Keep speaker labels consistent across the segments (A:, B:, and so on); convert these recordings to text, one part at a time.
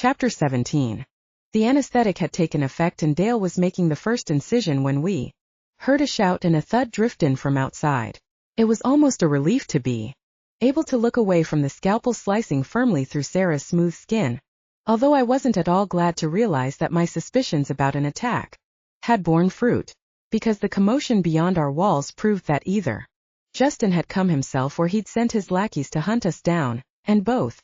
A: Chapter 17. The anesthetic had taken effect and Dale was making the first incision when we heard a shout and a thud drift in from outside. It was almost a relief to be able to look away from the scalpel slicing firmly through Sarah's smooth skin, although I wasn't at all glad to realize that my suspicions about an attack had borne fruit, because the commotion beyond our walls proved that either Justin had come himself or he'd sent his lackeys to hunt us down, and both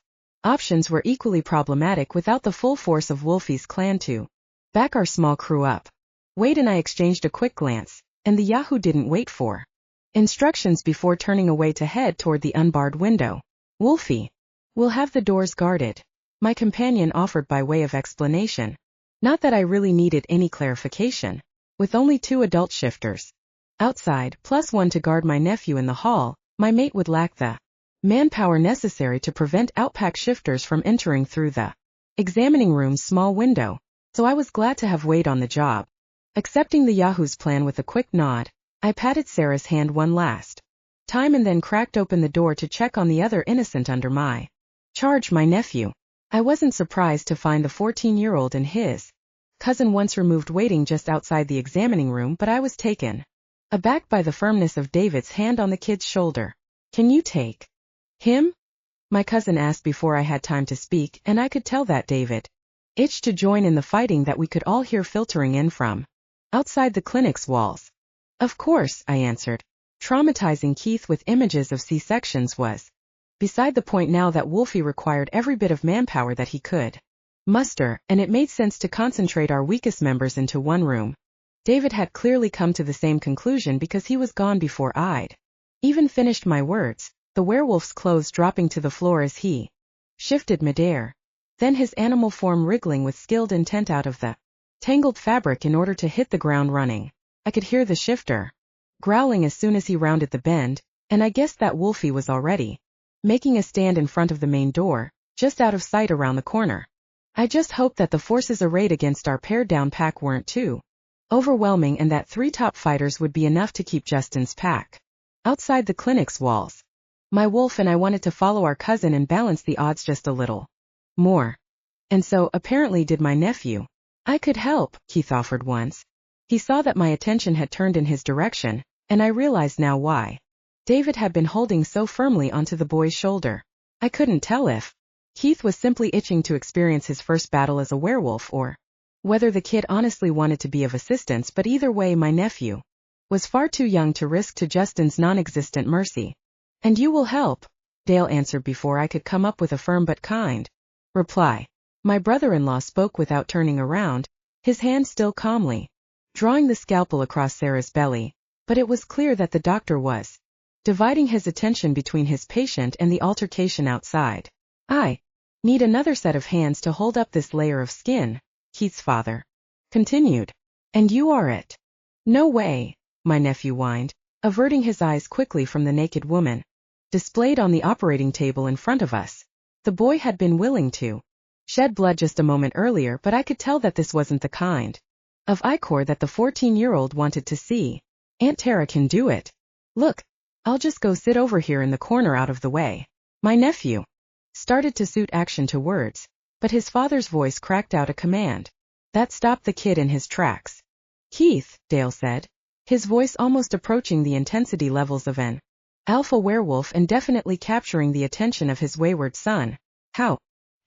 A: options were equally problematic without the full force of Wolfie's clan to back our small crew up. Wade and I exchanged a quick glance, and the Yahoo didn't wait for instructions before turning away to head toward the unbarred window. Wolfie, we'll have the doors guarded, my companion offered by way of explanation. Not that I really needed any clarification. With only 2 adult shifters outside, plus 1 to guard my nephew in the hall, my mate would lack the manpower necessary to prevent outpack shifters from entering through the examining room's small window, so I was glad to have Wade on the job. Accepting the Yahoo's plan with a quick nod, I patted Sarah's hand one last time and then cracked open the door to check on the other innocent under my charge, my nephew. I wasn't surprised to find the 14-year-old and his cousin once removed waiting just outside the examining room, but I was taken aback by the firmness of David's hand on the kid's shoulder. Can you take him? My cousin asked before I had time to speak, and I could tell that David itched to join in the fighting that we could all hear filtering in from outside the clinic's walls. Of course, I answered. Traumatizing Keith with images of C-sections was beside the point now that Wolfie required every bit of manpower that he could muster, and it made sense to concentrate our weakest members into one room. David had clearly come to the same conclusion because he was gone before I'd even finished my words, the werewolf's clothes dropping to the floor as he shifted midair, then his animal form wriggling with skilled intent out of the tangled fabric in order to hit the ground running. I could hear the shifter growling as soon as he rounded the bend, and I guessed that Wolfie was already making a stand in front of the main door, just out of sight around the corner. I just hoped that the forces arrayed against our pared-down pack weren't too overwhelming and that 3 top fighters would be enough to keep Justin's pack outside the clinic's walls. My wolf and I wanted to follow our cousin and balance the odds just a little more. And so, apparently did my nephew. I could help, Keith offered once. He saw that my attention had turned in his direction, and I realized now why David had been holding so firmly onto the boy's shoulder. I couldn't tell if Keith was simply itching to experience his first battle as a werewolf or whether the kid honestly wanted to be of assistance, but either way my nephew was far too young to risk to Justin's non-existent mercy. And you will help, Dale answered before I could come up with a firm but kind reply. My brother-in-law spoke without turning around, his hand still calmly drawing the scalpel across Sarah's belly, but it was clear that the doctor was dividing his attention between his patient and the altercation outside. I need another set of hands to hold up this layer of skin, Keith's father continued. And you are it. No way, my nephew whined, averting his eyes quickly from the naked woman displayed on the operating table in front of us. The boy had been willing to shed blood just a moment earlier, but I could tell that this wasn't the kind of ichor that the 14-year-old wanted to see. Aunt Tara can do it. Look, I'll just go sit over here in the corner out of the way. My nephew started to suit action to words, but his father's voice cracked out a command that stopped the kid in his tracks. Keith, Dale said, his voice almost approaching the intensity levels of an alpha werewolf and definitely capturing the attention of his wayward son. How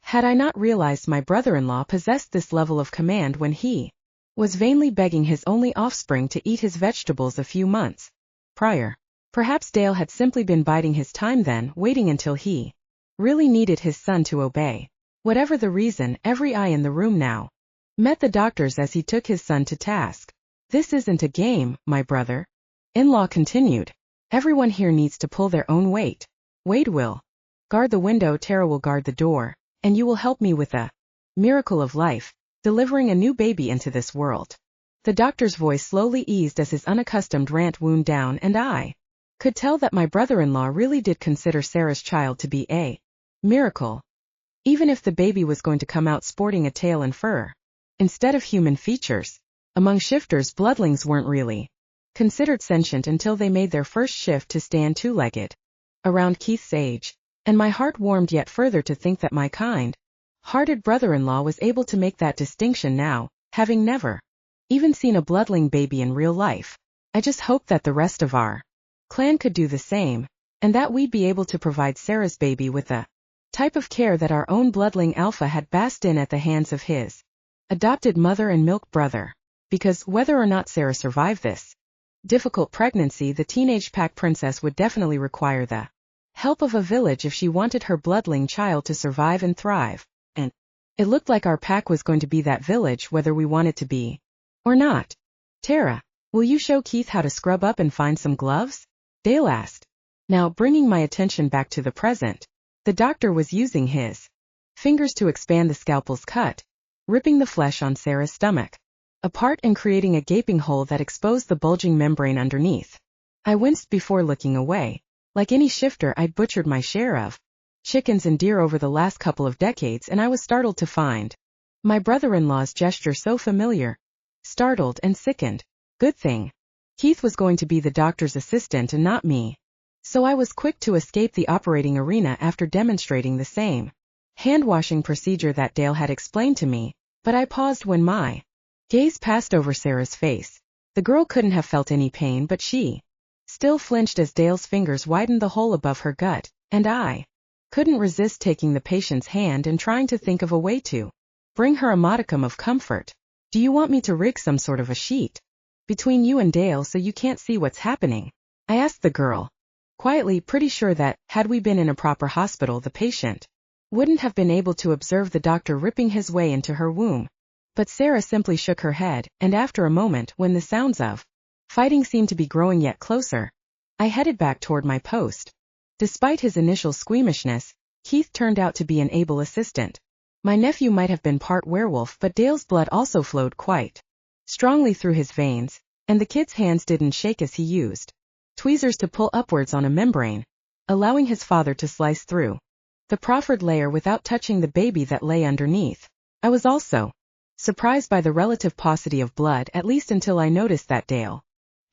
A: had I not realized my brother-in-law possessed this level of command when he was vainly begging his only offspring to eat his vegetables a few months prior? Perhaps Dale had simply been biding his time then, waiting until he really needed his son to obey. Whatever the reason, every eye in the room now met the doctor's as he took his son to task. This isn't a game, my brother-in-law continued. Everyone here needs to pull their own weight. Wade will guard the window, Tara will guard the door, and you will help me with the miracle of life, delivering a new baby into this world. The doctor's voice slowly eased as his unaccustomed rant wound down, and I could tell that my brother-in-law really did consider Sarah's child to be a miracle, even if the baby was going to come out sporting a tail and fur instead of human features. Among shifters, bloodlings weren't really considered sentient until they made their first shift to stand two-legged around Keith's age, and my heart warmed yet further to think that my kind Hearted brother-in-law was able to make that distinction now, having never even seen a bloodling baby in real life. I just hoped that the rest of our clan could do the same, and that we'd be able to provide Sarah's baby with the type of care that our own bloodling Alpha had basked in at the hands of his adopted mother and milk brother. Because whether or not Sarah survived this difficult pregnancy, the teenage pack princess would definitely require the help of a village if she wanted her bloodling child to survive and thrive. And it looked like our pack was going to be that village whether we wanted to be or not. Tara, will you show Keith how to scrub up and find some gloves? Dale asked. Now, bringing my attention back to the present, the doctor was using his fingers to expand the scalpel's cut, ripping the flesh on Sarah's stomach apart and creating a gaping hole that exposed the bulging membrane underneath. I winced before looking away. Like any shifter, I'd butchered my share of chickens and deer over the last couple of decades, and I was startled to find my brother-in-law's gesture so familiar. Startled and sickened. Good thing Keith was going to be the doctor's assistant and not me. So I was quick to escape the operating arena after demonstrating the same hand-washing procedure that Dale had explained to me, but I paused when my gaze passed over Sarah's face. The girl couldn't have felt any pain, but she still flinched as Dale's fingers widened the hole above her gut, and I couldn't resist taking the patient's hand and trying to think of a way to bring her a modicum of comfort. Do you want me to rig some sort of a sheet between you and Dale so you can't see what's happening? I asked the girl, quietly, pretty sure that, had we been in a proper hospital, the patient wouldn't have been able to observe the doctor ripping his way into her womb. But Sarah simply shook her head, and after a moment, when the sounds of fighting seemed to be growing yet closer, I headed back toward my post. Despite his initial squeamishness, Keith turned out to be an able assistant. My nephew might have been part werewolf, but Dale's blood also flowed quite strongly through his veins, and the kid's hands didn't shake as he used tweezers to pull upwards on a membrane, allowing his father to slice through the proffered layer without touching the baby that lay underneath. I was also surprised by the relative paucity of blood, at least until I noticed that Dale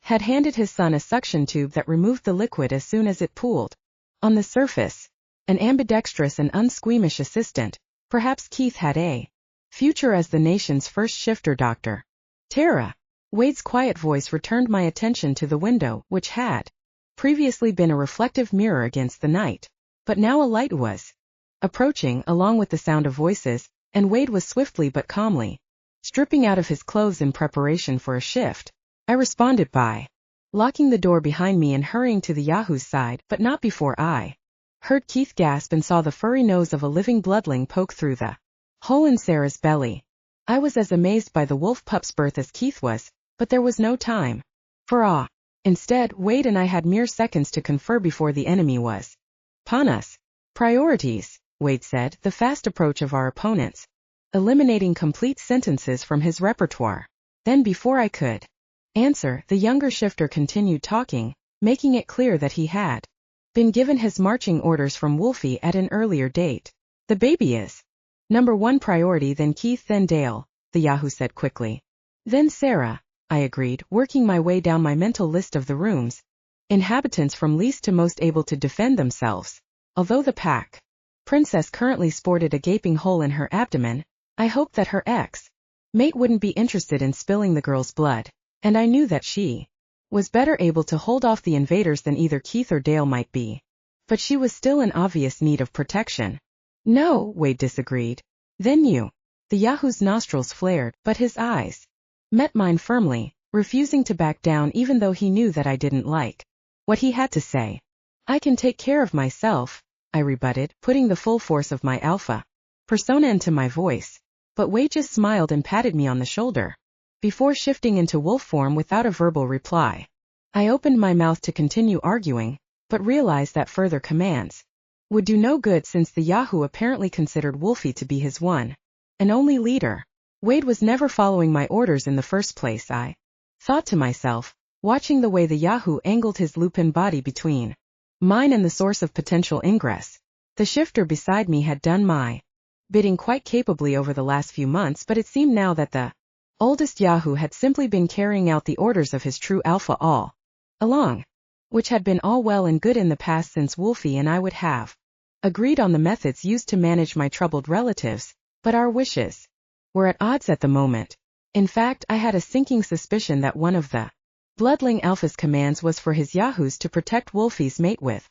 A: had handed his son a suction tube that removed the liquid as soon as it pooled. On the surface, an ambidextrous and unsqueamish assistant, perhaps Keith had a future as the nation's first shifter doctor. Tara. Wade's quiet voice returned my attention to the window, which had previously been a reflective mirror against the night. But now a light was approaching, along with the sound of voices, and Wade was swiftly but calmly stripping out of his clothes in preparation for a shift. I responded by locking the door behind me and hurrying to the Yahoo's side, but not before I heard Keith gasp and saw the furry nose of a living bloodling poke through the hole in Sarah's belly. I was as amazed by the wolf pup's birth as Keith was, but there was no time for awe. Instead, Wade and I had mere seconds to confer before the enemy was upon us. Priorities, Wade said, the fast approach of our opponents, eliminating complete sentences from his repertoire. Then before I could answer, the younger shifter continued talking, making it clear that he had been given his marching orders from Wolfie at an earlier date. The baby is number one priority, then Keith, then Dale, the Yahoo said quickly. Then Sarah, I agreed, working my way down my mental list of the room's inhabitants from least to most able to defend themselves. Although the pack princess currently sported a gaping hole in her abdomen, I hoped that her ex-mate wouldn't be interested in spilling the girl's blood, and I knew that she was better able to hold off the invaders than either Keith or Dale might be. But she was still in obvious need of protection. No, Wade disagreed. Then you. The Yahoo's nostrils flared, but his eyes met mine firmly, refusing to back down even though he knew that I didn't like what he had to say. I can take care of myself, I rebutted, putting the full force of my alpha persona into my voice. But Wade just smiled and patted me on the shoulder before shifting into wolf form without a verbal reply. I opened my mouth to continue arguing, but realized that further commands would do no good since the Yahoo apparently considered Wolfie to be his one and only leader. Wade was never following my orders in the first place, I thought to myself, watching the way the Yahoo angled his lupin body between mine and the source of potential ingress. The shifter beside me had done my bidding quite capably over the last few months, but it seemed now that the oldest Yahoo had simply been carrying out the orders of his true alpha all along, which had been all well and good in the past since Wolfie and I would have agreed on the methods used to manage my troubled relatives. But our wishes were at odds at the moment. In fact, I had a sinking suspicion that one of the Bloodling Alpha's commands was for his yahoos to protect Wolfie's mate with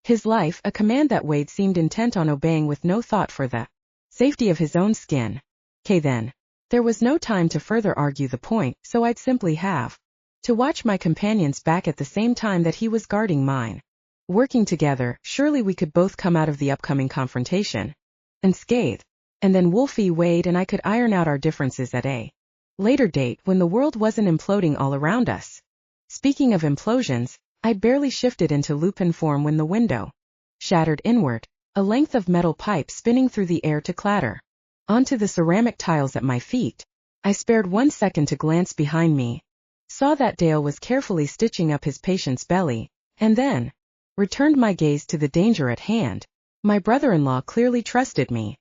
A: his life, a command that Wade seemed intent on obeying with no thought for the safety of his own skin. Then. There was no time to further argue the point, so I'd simply have to watch my companion's back at the same time that he was guarding mine. Working together, surely we could both come out of the upcoming confrontation unscathed. And then Wolfie, Wade, and I could iron out our differences at a later date when the world wasn't imploding all around us. Speaking of implosions, I'd barely shifted into lupin form when the window shattered inward, a length of metal pipe spinning through the air to clatter onto the ceramic tiles at my feet. I spared 1 second to glance behind me, saw that Dale was carefully stitching up his patient's belly, and then returned my gaze to the danger at hand. My brother-in-law clearly trusted me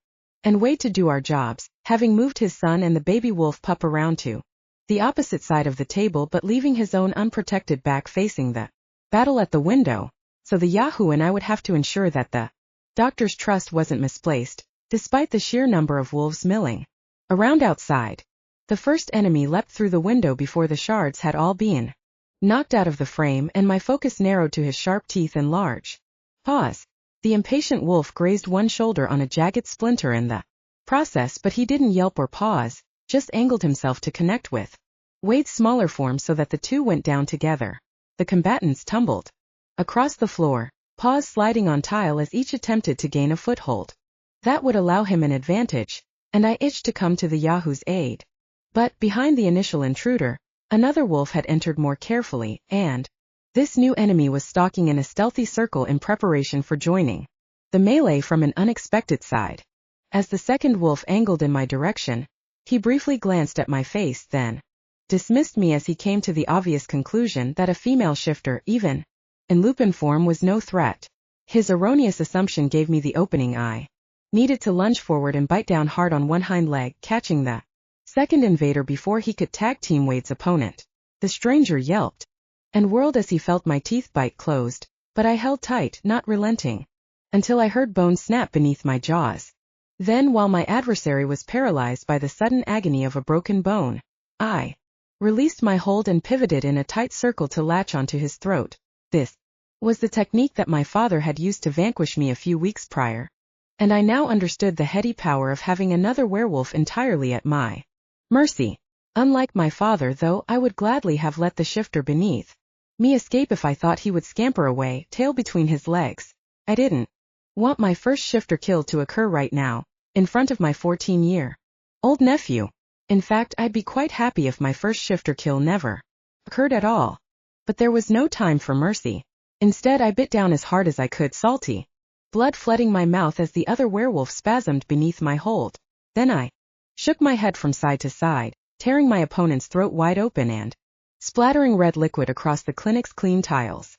A: and Wade to do our jobs, having moved his son and the baby wolf pup around to the opposite side of the table but leaving his own unprotected back facing the battle at the window, so the Yahoo and I would have to ensure that the doctor's trust wasn't misplaced, despite the sheer number of wolves milling around outside. The first enemy leapt through the window before the shards had all been knocked out of the frame, and my focus narrowed to his sharp teeth and large paws. The impatient wolf grazed one shoulder on a jagged splinter in the process, but he didn't yelp or pause, just angled himself to connect with Wade's smaller form so that the two went down together. The combatants tumbled across the floor, paws sliding on tile as each attempted to gain a foothold that would allow him an advantage, and I itched to come to the Yahoo's aid. But, behind the initial intruder, another wolf had entered more carefully, and this new enemy was stalking in a stealthy circle in preparation for joining the melee from an unexpected side. As the second wolf angled in my direction, he briefly glanced at my face, then dismissed me as he came to the obvious conclusion that a female shifter, even in lupin form, was no threat. His erroneous assumption gave me the opening. I needed to lunge forward and bite down hard on one hind leg, catching the second invader before he could tag team Wade's opponent. The stranger yelped and whirled as he felt my teeth bite closed, but I held tight, not relenting, until I heard bone snap beneath my jaws. Then, while my adversary was paralyzed by the sudden agony of a broken bone, I released my hold and pivoted in a tight circle to latch onto his throat. This was the technique that my father had used to vanquish me a few weeks prior, and I now understood the heady power of having another werewolf entirely at my mercy. Unlike my father, though, I would gladly have let the shifter beneath me escape if I thought he would scamper away, tail between his legs. I didn't want my first shifter kill to occur right now, in front of my 14-year-old nephew. In fact, I'd be quite happy if my first shifter kill never occurred at all. But there was no time for mercy. Instead, I bit down as hard as I could, salty blood flooding my mouth as the other werewolf spasmed beneath my hold. Then I shook my head from side to side, tearing my opponent's throat wide open and splattering red liquid across the clinic's clean tiles.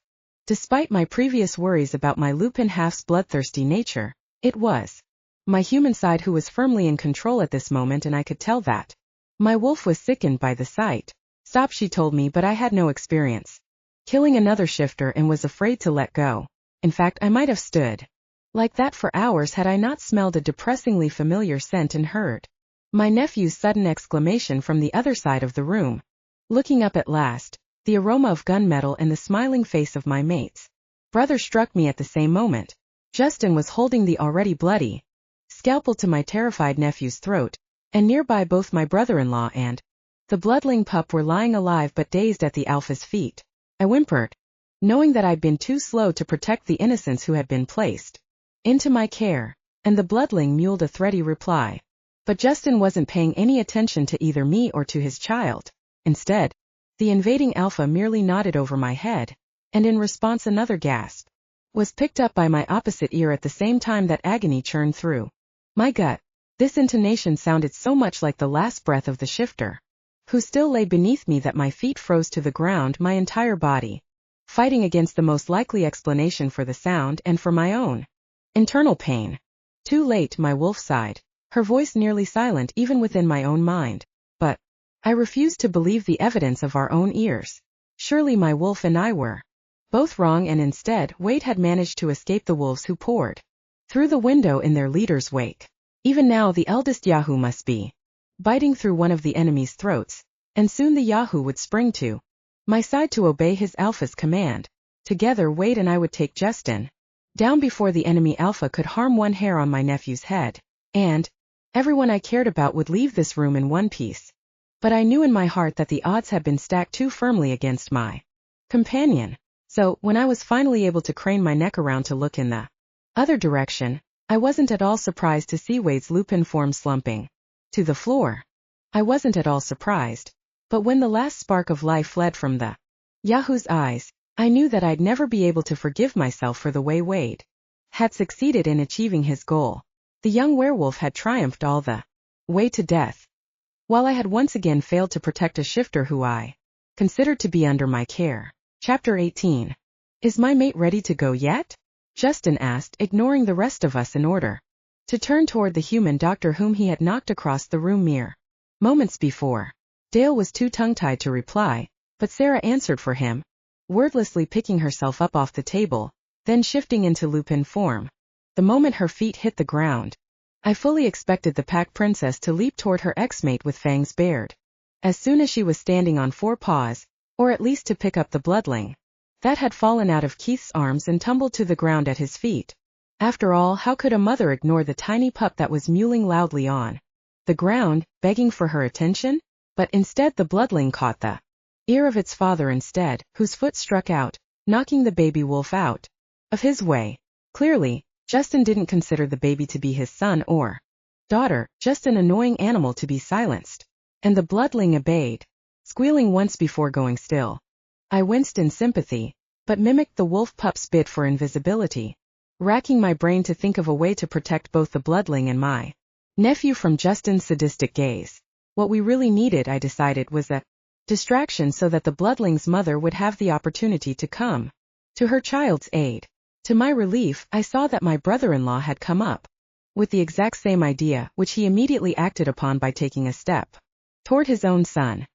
A: Despite my previous worries about my lupin half's bloodthirsty nature, it was my human side who was firmly in control at this moment, and I could tell that my wolf was sickened by the sight. Stop, she told me, but I had no experience killing another shifter and was afraid to let go. In fact, I might have stood like that for hours had I not smelled a depressingly familiar scent and heard my nephew's sudden exclamation from the other side of the room. Looking up at last, the aroma of gunmetal and the smiling face of my mate's brother struck me at the same moment. Justin was holding the already bloody scalpel to my terrified nephew's throat, and nearby both my brother-in-law and the bloodling pup were lying alive but dazed at the alpha's feet. I whimpered, knowing that I'd been too slow to protect the innocents who had been placed into my care, and the bloodling mewled a thready reply. But Justin wasn't paying any attention to either me or to his child. Instead, the invading alpha merely nodded over my head, and in response another gasp was picked up by my opposite ear at the same time that agony churned through my gut. This intonation sounded so much like the last breath of the shifter, who still lay beneath me, that my feet froze to the ground, my entire body fighting against the most likely explanation for the sound and for my own internal pain. Too late, my wolf sighed, her voice nearly silent even within my own mind. But I refused to believe the evidence of our own ears. Surely my wolf and I were both wrong, and instead Wade had managed to escape the wolves who poured through the window in their leader's wake. Even now the eldest Yahoo must be biting through one of the enemy's throats, and soon the Yahoo would spring to my side to obey his alpha's command. Together Wade and I would take Justin down before the enemy alpha could harm one hair on my nephew's head, and everyone I cared about would leave this room in one piece. But I knew in my heart that the odds had been stacked too firmly against my companion. So, when I was finally able to crane my neck around to look in the other direction, I wasn't at all surprised to see Wade's lupin form slumping to the floor. I wasn't at all surprised. But when the last spark of life fled from the Yahoo's eyes, I knew that I'd never be able to forgive myself for the way Wade had succeeded in achieving his goal. The young werewolf had triumphed all the way to death, while I had once again failed to protect a shifter who I considered to be under my care. Chapter 18. Is my mate ready to go yet? Justin asked, ignoring the rest of us in order to turn toward the human doctor whom he had knocked across the room mere moments before. Dale was too tongue-tied to reply, but Sarah answered for him, wordlessly picking herself up off the table, then shifting into lupin form. The moment her feet hit the ground, I fully expected the pack princess to leap toward her ex-mate with fangs bared. As soon as she was standing on 4 paws, or at least to pick up the bloodling that had fallen out of Keith's arms and tumbled to the ground at his feet. After all, how could a mother ignore the tiny pup that was mewling loudly on the ground, begging for her attention? But instead the bloodling caught the ear of its father instead, whose foot struck out, knocking the baby wolf out of his way. Clearly, Justin didn't consider the baby to be his son or daughter, just an annoying animal to be silenced. And the bloodling obeyed, squealing once before going still. I winced in sympathy, but mimicked the wolf pup's bid for invisibility, racking my brain to think of a way to protect both the bloodling and my nephew from Justin's sadistic gaze. What we really needed, I decided, was a distraction so that the bloodling's mother would have the opportunity to come to her child's aid. To my relief, I saw that my brother-in-law had come up with the exact same idea, which he immediately acted upon by taking a step toward his own son.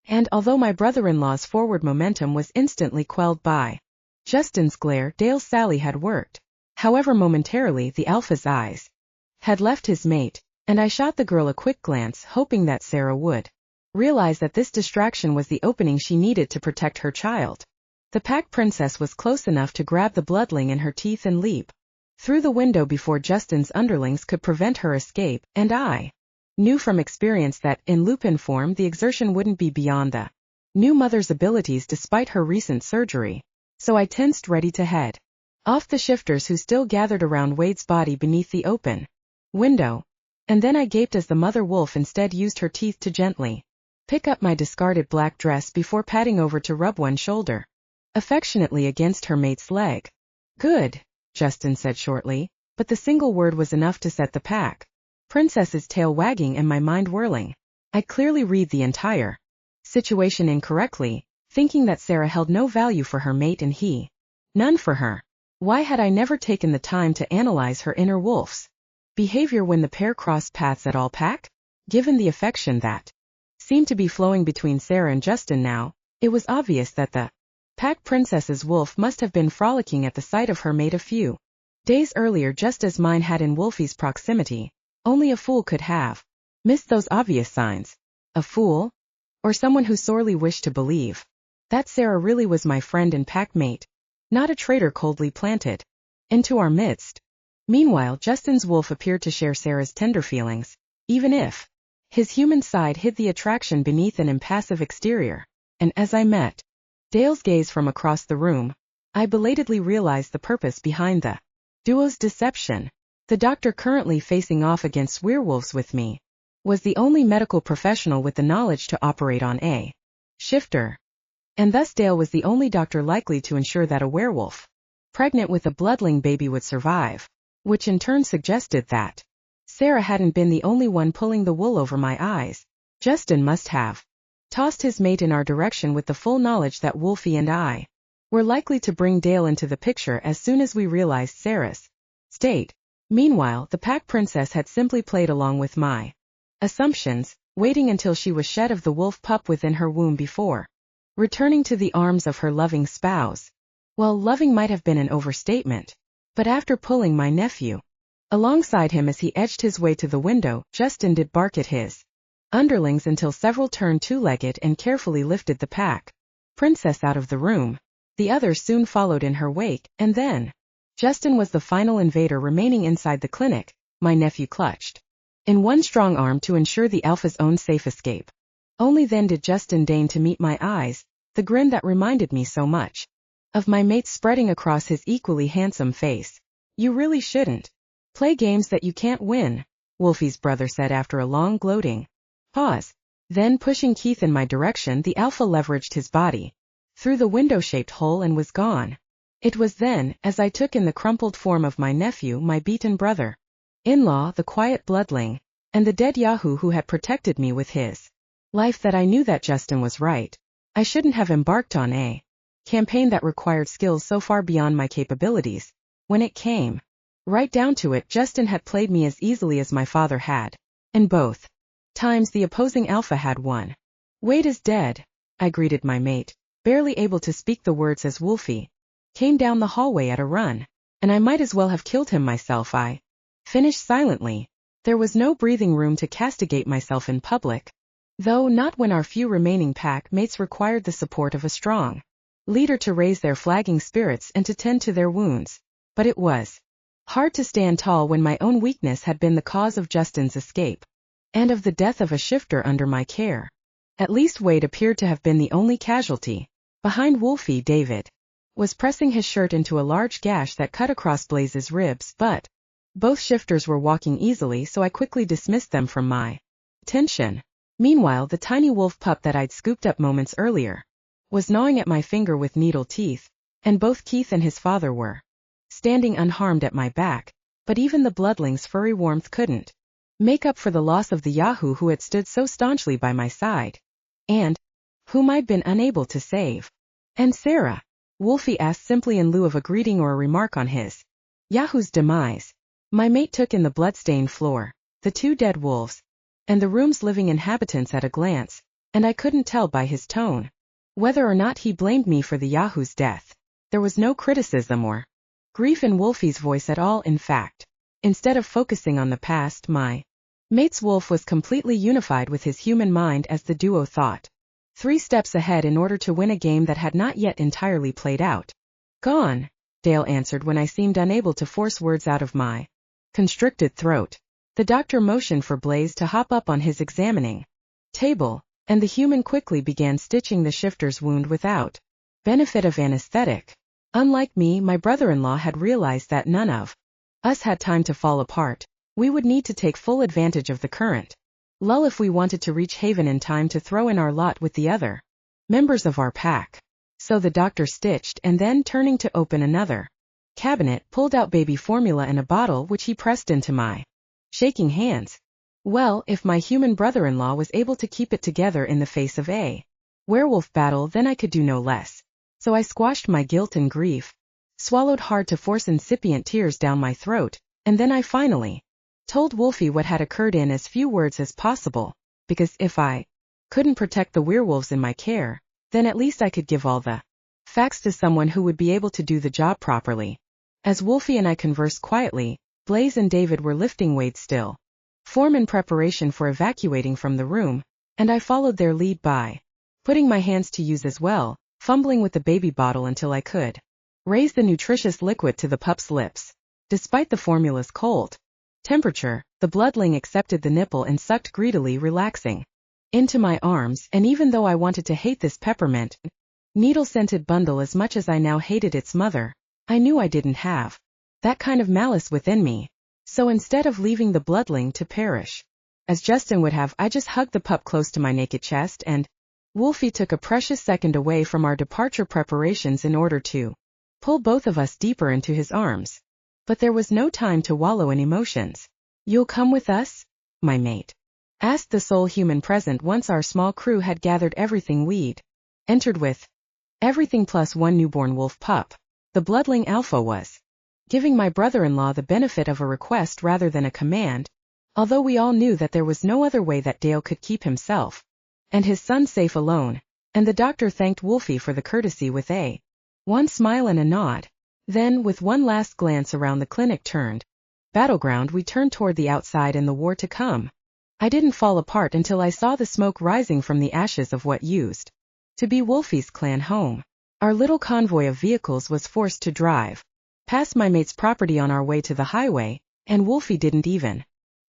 A: And although my brother-in-law's forward momentum was instantly quelled by Justin's glare, Dale's sally had worked. However, momentarily the alpha's eyes had left his mate, and I shot the girl a quick glance, hoping that Sarah would realize that this distraction was the opening she needed to protect her child. The pack princess was close enough to grab the bloodling in her teeth and leap through the window before Justin's underlings could prevent her escape, and I knew from experience that, in lupin form, the exertion wouldn't be beyond the new mother's abilities despite her recent surgery. So I tensed, ready to head off the shifters who still gathered around Wade's body beneath the open window. And then I gaped as the mother wolf instead used her teeth to gently pick up my discarded black dress before patting over to rub one shoulder affectionately against her mate's leg. Good, Justin said shortly, but the single word was enough to set the pack princess's tail wagging and my mind whirling. I clearly read the entire situation incorrectly, thinking that Sarah held no value for her mate and he none for her. Why had I never taken the time to analyze her inner wolf's behavior when the pair crossed paths at all? Pack? Given the affection that seemed to be flowing between Sarah and Justin now, it was obvious that the pack princess's wolf must have been frolicking at the sight of her mate a few days earlier, just as mine had in Wolfie's proximity. Only a fool could have missed those obvious signs. A fool? Or someone who sorely wished to believe that Sarah really was my friend and pack mate, not a traitor coldly planted into our midst. Meanwhile, Justin's wolf appeared to share Sarah's tender feelings, even if his human side hid the attraction beneath an impassive exterior. And as I met Dale's gaze from across the room, I belatedly realized the purpose behind the duo's deception. The doctor currently facing off against werewolves with me was the only medical professional with the knowledge to operate on a shifter, and thus Dale was the only doctor likely to ensure that a werewolf pregnant with a bloodling baby would survive, which in turn suggested that Sarah hadn't been the only one pulling the wool over my eyes. Justin must have tossed his mate in our direction with the full knowledge that Wolfie and I were likely to bring Dale into the picture as soon as we realized Sarah's state. Meanwhile, the pack princess had simply played along with my assumptions, waiting until she was shed of the wolf pup within her womb before returning to the arms of her loving spouse. Well, loving might have been an overstatement, but after pulling my nephew Alongside him as he edged his way to the window, Justin did bark at his underlings until several turned two-legged and carefully lifted the pack princess out of the room. The others soon followed in her wake, and then Justin was the final invader remaining inside the clinic. My nephew clutched in one strong arm to ensure the alpha's own safe escape. Only then did Justin deign to meet my eyes, the grin that reminded me so much of my mate spreading across his equally handsome face. You really shouldn't play games that you can't win, Wolfie's brother said after a long gloating pause. Then pushing Keith in my direction, the alpha leveraged his body through the window-shaped hole and was gone. It was then, as I took in the crumpled form of my nephew, my beaten brother-in-law, the quiet bloodling, and the dead Yahoo who had protected me with his life, that I knew that Justin was right. I shouldn't have embarked on a campaign that required skills so far beyond my capabilities. When it came right down to it, Justin had played me as easily as my father had, and both times the opposing alpha had won. Wade is dead, I greeted my mate, barely able to speak the words as Wolfie came down the hallway at a run. And I might as well have killed him myself, I finished silently. There was no breathing room to castigate myself in public, though not when our few remaining pack mates required the support of a strong leader to raise their flagging spirits and to tend to their wounds. But it was hard to stand tall when my own weakness had been the cause of Justin's escape, and of the death of a shifter under my care. At least Wade appeared to have been the only casualty. Behind Wolfie, David was pressing his shirt into a large gash that cut across Blaze's ribs, but both shifters were walking easily, so I quickly dismissed them from my attention. Meanwhile, the tiny wolf pup that I'd scooped up moments earlier was gnawing at my finger with needle teeth, and both Keith and his father were standing unharmed at my back, but even the bloodling's furry warmth couldn't make up for the loss of the Yahoo who had stood so staunchly by my side, and whom I'd been unable to save. And Sarah? Wolfie asked simply in lieu of a greeting or a remark on his Yahoo's demise. My mate took in the blood-stained floor, the two dead wolves, and the room's living inhabitants at a glance, and I couldn't tell by his tone whether or not he blamed me for the Yahoo's death. There was no criticism or grief in Wolfie's voice at all. In fact, instead of focusing on the past, my mate's wolf was completely unified with his human mind as the duo thought 3 steps ahead in order to win a game that had not yet entirely played out. Gone, Dale answered when I seemed unable to force words out of my constricted throat. The doctor motioned for Blaze to hop up on his examining table, and the human quickly began stitching the shifter's wound without benefit of anesthetic. Unlike me, my brother-in-law had realized that none of us had time to fall apart. We would need to take full advantage of the current lull if we wanted to reach Haven in time to throw in our lot with the other members of our pack. So the doctor stitched, and then, turning to open another cabinet, pulled out baby formula and a bottle, which he pressed into my shaking hands. Well, if my human brother-in-law was able to keep it together in the face of a werewolf battle, then I could do no less. So I squashed my guilt and grief, swallowed hard to force incipient tears down my throat, and then I finally told Wolfie what had occurred in as few words as possible, because if I couldn't protect the werewolves in my care, then at least I could give all the facts to someone who would be able to do the job properly. As Wolfie and I conversed quietly, Blaze and David were lifting Wade's still form in preparation for evacuating from the room, and I followed their lead by putting my hands to use as well, fumbling with the baby bottle until I could raise the nutritious liquid to the pup's lips. Despite the formula's cold temperature, the bloodling accepted the nipple and sucked greedily, relaxing into my arms, and even though I wanted to hate this peppermint, needle-scented bundle as much as I now hated its mother, I knew I didn't have that kind of malice within me. So instead of leaving the bloodling to perish, as Justin would have, I just hugged the pup close to my naked chest, and Wolfie took a precious second away from our departure preparations in order to pull both of us deeper into his arms. But there was no time to wallow in emotions. You'll come with us? My mate asked the sole human present once our small crew had gathered everything we'd entered with. Everything plus one newborn wolf pup. The bloodling alpha was giving my brother-in-law the benefit of a request rather than a command, although we all knew that there was no other way that Dale could keep himself and his son safe alone, and the doctor thanked Wolfie for the courtesy with one smile and a nod. Then, with one last glance around the clinic, turned battleground we turned toward the outside and the war to come. I didn't fall apart until I saw the smoke rising from the ashes of what used to be Wolfie's clan home. Our little convoy of vehicles was forced to drive past my mate's property on our way to the highway, and Wolfie didn't even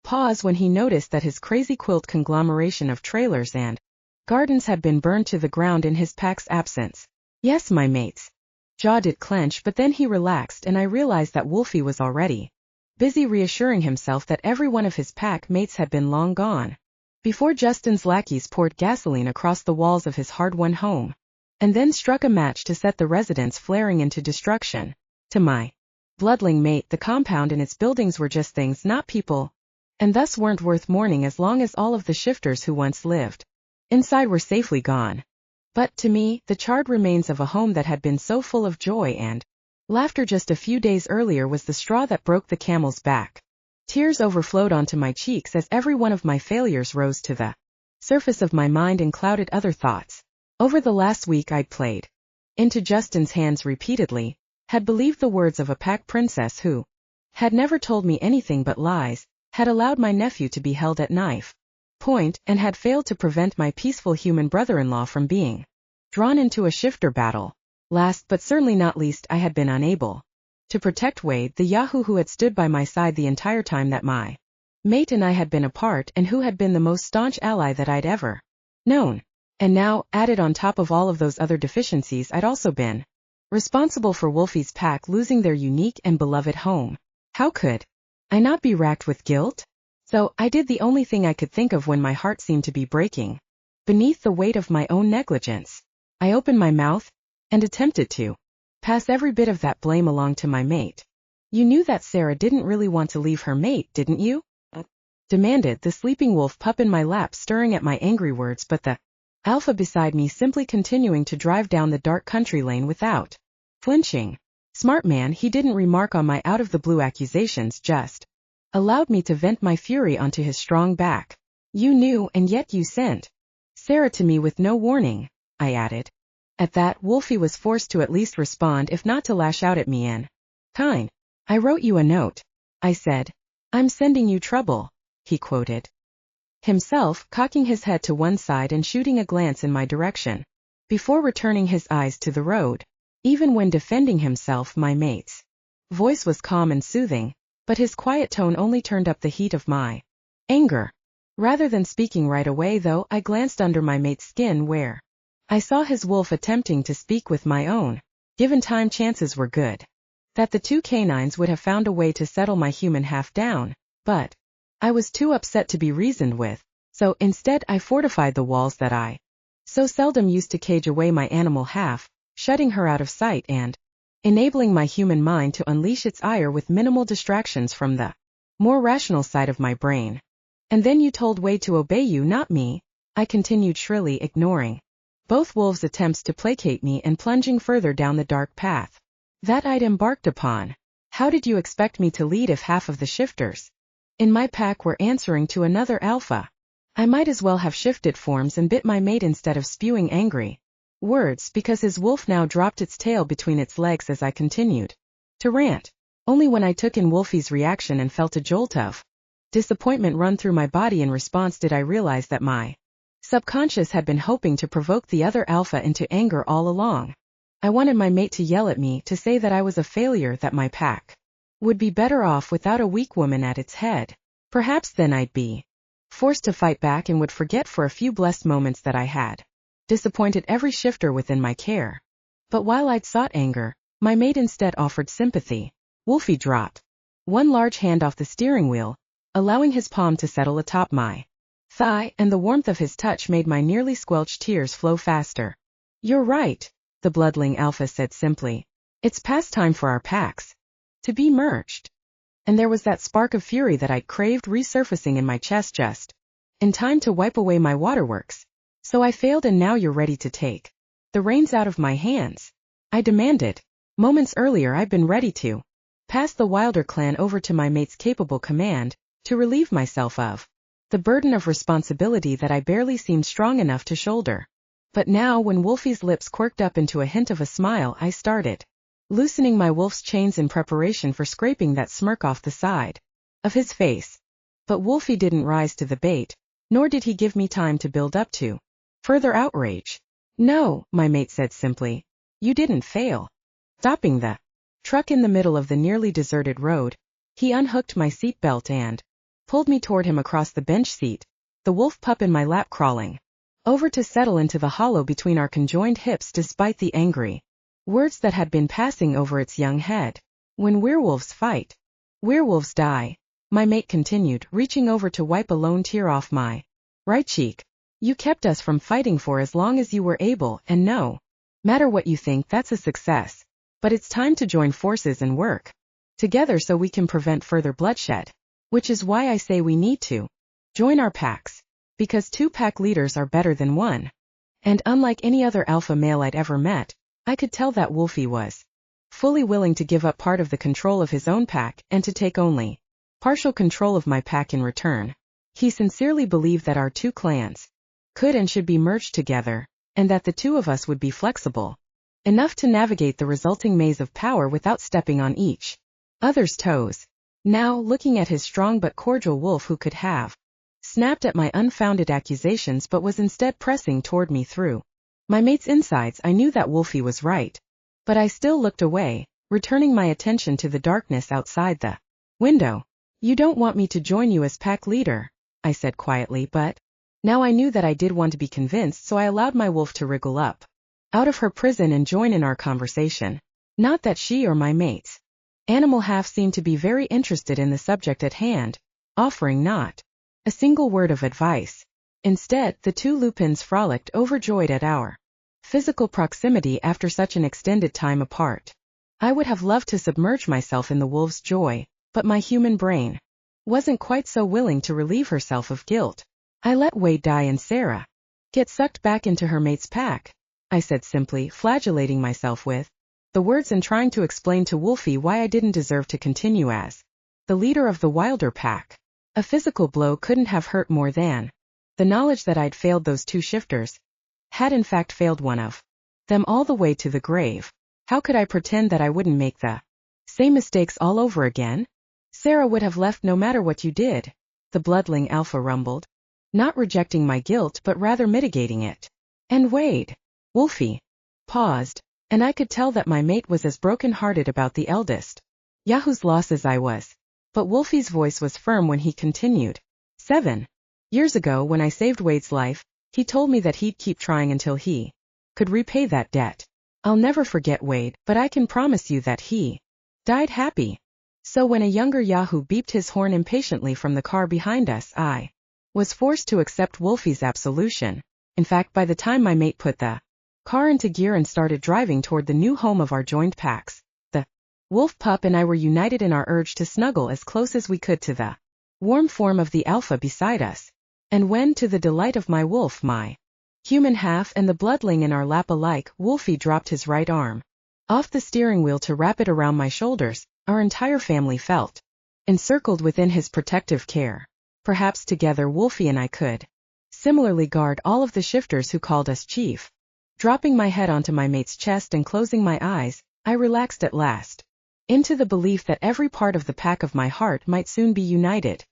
A: pause when he noticed that his crazy quilt conglomeration of trailers and gardens had been burned to the ground in his pack's absence. Yes, my mate's jaw did clench, but then he relaxed and I realized that Wolfie was already busy reassuring himself that every one of his pack mates had been long gone before Justin's lackeys poured gasoline across the walls of his hard-won home, and then struck a match to set the residence flaring into destruction. To my bloodling mate, the compound and its buildings were just things, not people, and thus weren't worth mourning as long as all of the shifters who once lived inside were safely gone. But to me, the charred remains of a home that had been so full of joy and laughter just a few days earlier was the straw that broke the camel's back. Tears overflowed onto my cheeks as every one of my failures rose to the surface of my mind and clouded other thoughts. Over the last week I'd played into Justin's hands repeatedly, had believed the words of a pack princess who had never told me anything but lies, had allowed my nephew to be held at knife point, and had failed to prevent my peaceful human brother-in-law from being drawn into a shifter battle. Last but certainly not least, I had been unable to protect Wade, the Yahoo who had stood by my side the entire time that my mate and I had been apart and who had been the most staunch ally that I'd ever known. And now, added on top of all of those other deficiencies, I'd also been responsible for Wolfie's pack losing their unique and beloved home. How could I not be racked with guilt? So, I did the only thing I could think of when my heart seemed to be breaking beneath the weight of my own negligence. I opened my mouth and attempted to pass every bit of that blame along to my mate. You knew that Sarah didn't really want to leave her mate, didn't you? Demanded the sleeping wolf pup in my lap, stirring at my angry words, but the alpha beside me simply continuing to drive down the dark country lane without flinching. Smart man, he didn't remark on my out-of-the-blue accusations, just allowed me to vent my fury onto his strong back. You knew, and yet you sent Sarah to me with no warning, I added. At that, Wolfie was forced to at least respond, if not to lash out at me in kind. I wrote you a note, I said. I'm sending you trouble, he quoted himself, cocking his head to one side and shooting a glance in my direction, before returning his eyes to the road. Even when defending himself, my mate's voice was calm and soothing, but his quiet tone only turned up the heat of my anger. Rather than speaking right away, though, I glanced under my mate's skin where I saw his wolf attempting to speak with my own. Given time, chances were good that the two canines would have found a way to settle my human half down, but I was too upset to be reasoned with, so instead I fortified the walls that I so seldom used to cage away my animal half, shutting her out of sight and enabling my human mind to unleash its ire with minimal distractions from the more rational side of my brain. And then you told Wade to obey you, not me, I continued shrilly, ignoring both wolves' attempts to placate me and plunging further down the dark path that I'd embarked upon. How did you expect me to lead if half of the shifters in my pack were answering to another alpha? I might as well have shifted forms and bit my mate instead of spewing angry words, because his wolf now dropped its tail between its legs as I continued to rant. Only when I took in Wolfie's reaction and felt a jolt of disappointment run through my body in response did I realize that my subconscious had been hoping to provoke the other alpha into anger all along. I wanted my mate to yell at me, to say that I was a failure, that my pack would be better off without a weak woman at its head. Perhaps then I'd be forced to fight back and would forget for a few blessed moments that I had disappointed every shifter within my care. But while I'd sought anger, my mate instead offered sympathy. Wolfie dropped one large hand off the steering wheel, allowing his palm to settle atop my thigh, and the warmth of his touch made my nearly squelched tears flow faster. You're right, the bloodling alpha said simply. It's past time for our packs to be merged. And there was that spark of fury that I'd craved resurfacing in my chest just in time to wipe away my waterworks. So I failed, and now you're ready to take the reins out of my hands? I demanded. Moments earlier I'd been ready to pass the Wilder clan over to my mate's capable command, to relieve myself of the burden of responsibility that I barely seemed strong enough to shoulder. But now, when Wolfie's lips quirked up into a hint of a smile, I started loosening my wolf's chains in preparation for scraping that smirk off the side of his face. But Wolfie didn't rise to the bait, nor did he give me time to build up to further outrage. No, my mate said simply. You didn't fail. Stopping the truck in the middle of the nearly deserted road, he unhooked my seatbelt and pulled me toward him across the bench seat, the wolf pup in my lap crawling over to settle into the hollow between our conjoined hips despite the angry words that had been passing over its young head. When werewolves fight, werewolves die, my mate continued, reaching over to wipe a lone tear off my right cheek. You kept us from fighting for as long as you were able, and no matter what you think, that's a success. But it's time to join forces and work together so we can prevent further bloodshed. Which is why I say we need to join our packs. Because 2 pack leaders are better than 1. And unlike any other alpha male I'd ever met, I could tell that Wolfie was fully willing to give up part of the control of his own pack and to take only partial control of my pack in return. He sincerely believed that our 2 clans could and should be merged together, and that the 2 of us would be flexible enough to navigate the resulting maze of power without stepping on each other's toes. Now, looking at his strong but cordial wolf who could have snapped at my unfounded accusations but was instead pressing toward me through my mate's insides, I knew that Wolfie was right. But I still looked away, returning my attention to the darkness outside the window. You don't want me to join you as pack leader, I said quietly, but now I knew that I did want to be convinced, so I allowed my wolf to wriggle up out of her prison and join in our conversation. Not that she or my mates animal half seemed to be very interested in the subject at hand, offering not a single word of advice. Instead, the 2 lupins frolicked, overjoyed at our physical proximity after such an extended time apart. I would have loved to submerge myself in the wolves' joy, but my human brain wasn't quite so willing to relieve herself of guilt. I let Wade die and Sarah get sucked back into her mate's pack, I said simply, flagellating myself with the words and trying to explain to Wolfie why I didn't deserve to continue as the leader of the wilder pack. A physical blow couldn't have hurt more than the knowledge that I'd failed those 2 shifters, had in fact failed one of them all the way to the grave. How could I pretend that I wouldn't make the same mistakes all over again? Sarah would have left no matter what you did, the bloodling alpha rumbled, not rejecting my guilt but rather mitigating it. And Wade, Wolfie paused, and I could tell that my mate was as broken-hearted about the eldest Yahoo's loss as I was. But Wolfie's voice was firm when he continued. 7 years ago, when I saved Wade's life, he told me that he'd keep trying until he could repay that debt. I'll never forget Wade, but I can promise you that he died happy. So when a younger Yahoo beeped his horn impatiently from the car behind us, I was forced to accept Wolfie's absolution. In fact, by the time my mate put the car into gear and started driving toward the new home of our joined packs, the wolf pup and I were united in our urge to snuggle as close as we could to the warm form of the alpha beside us. And when, to the delight of my wolf, my human half, and the bloodling in our lap alike, Wolfie dropped his right arm off the steering wheel to wrap it around my shoulders, our entire family felt encircled within his protective care. Perhaps together Wolfie and I could similarly guard all of the shifters who called us chief. Dropping my head onto my mate's chest and closing my eyes, I relaxed at last, into the belief that every part of the pack of my heart might soon be united.